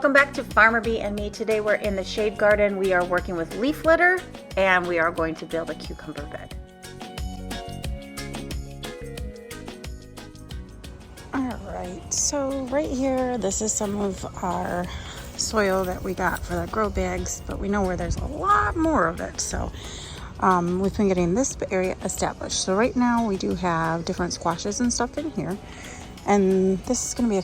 Welcome back to Farmer Bee and Me. Today we're in the shade garden. We are working with leaf litter and we are going to build a cucumber bed. Alright, so right here, this is some of our soil that we got for the grow bags, but we know where there's a lot more of it, so we've been getting this area established. So right now we do have different squashes and stuff in here, and this is going to be a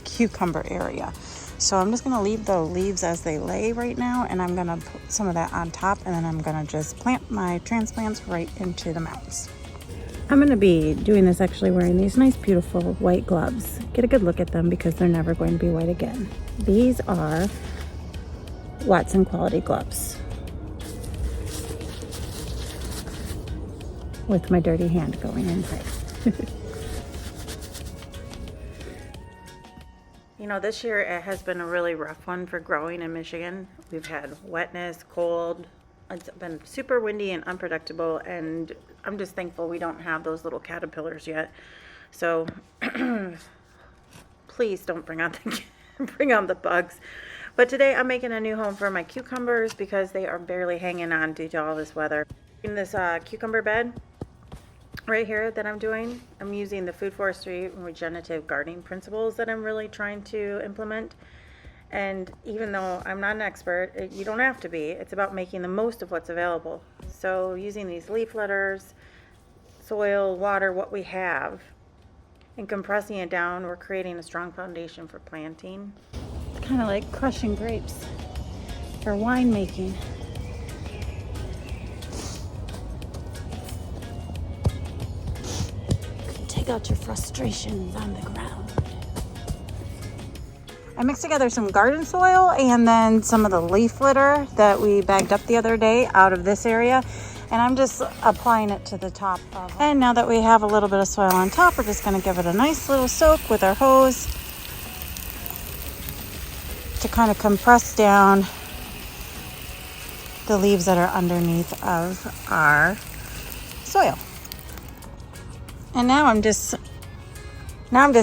cucumber area. So I'm just going to leave the leaves as they lay right now, and I'm going to put some of that on top, and then I'm going to just plant my transplants right into the mounds. I'm going to be doing this actually wearing these nice beautiful white gloves. Get a good look at them because they're never going to be white again. These are Watson quality gloves with my dirty hand going inside. You know, this year it has been a really rough one for growing in Michigan. We've had wetness, cold, it's been super windy and unpredictable, and I'm just thankful we don't have those little caterpillars yet. So please don't bring on the bugs. But today I'm making a new home for my cucumbers because they are barely hanging on due to all this weather. In this cucumber bed right here that I'm doing, I'm using the food forestry and regenerative gardening principles that I'm really trying to implement. And even though I'm not an expert, you don't have to be. It's about making the most of what's available. So using these leaf litters, soil, water, what we have, and compressing it down, we're creating a strong foundation for planting. It's kind of like crushing grapes for winemaking. Take out your frustrations on the ground. I mixed together some garden soil and then some of the leaf litter that we bagged up the other day out of this area, and I'm just applying it to the top of it. And now that we have a little bit of soil on top, we're just going to give it a nice little soak with our hose to kind of compress down the leaves that are underneath of our soil. And now I'm just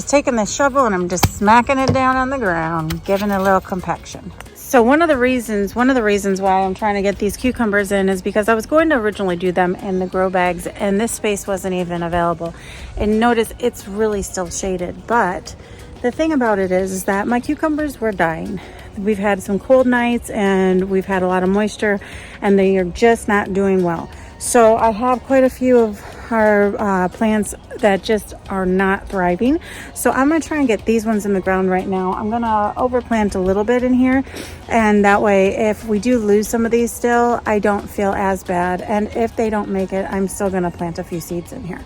taking the shovel and I'm just smacking it down on the ground, giving it a little compaction. So one of the reasons why I'm trying to get these cucumbers in is because I was going to originally do them in the grow bags and this space wasn't even available. And notice it's really still shaded, but the thing about it is that my cucumbers were dying. We've had some cold nights and we've had a lot of moisture and they are just not doing well. So I have quite a few of our plants that just are not thriving. So I'm going to try and get these ones in the ground right now. I'm going to overplant a little bit in here, and that way if we do lose some of these still, I don't feel as bad. And if they don't make it, I'm still going to plant a few seeds in here.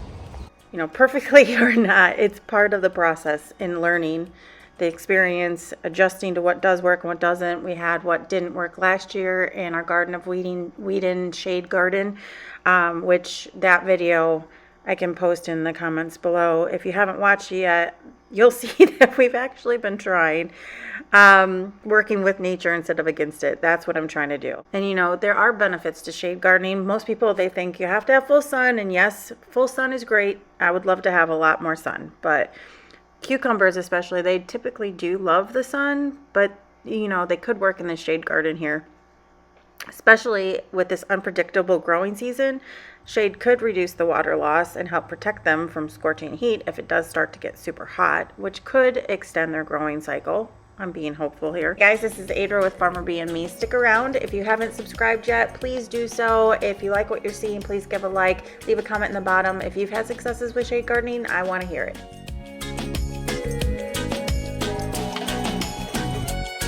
You know, perfectly or not, it's part of the process in learning, the experience, adjusting to what does work and what doesn't. We had what didn't work last year in our garden of Whedon shade garden, which that video I can post in the comments below. If you haven't watched it yet, you'll see that we've actually been trying working with nature instead of against it. That's what I'm trying to do. And you know, there are benefits to shade gardening. Most people, they think you have to have full sun, and yes, full sun is great. I would love to have a lot more sun, but cucumbers especially, they typically do love the sun, but you know, they could work in the shade garden here. Especially with this unpredictable growing season, shade could reduce the water loss and help protect them from scorching heat if it does start to get super hot, which could extend their growing cycle. I'm being hopeful here. Guys, this is Adra with Farmer Bee and Me. Stick around. If you haven't subscribed yet, please do so. If you like what you're seeing, please give a like. Leave a comment in the bottom. If you've had successes with shade gardening, I want to hear it.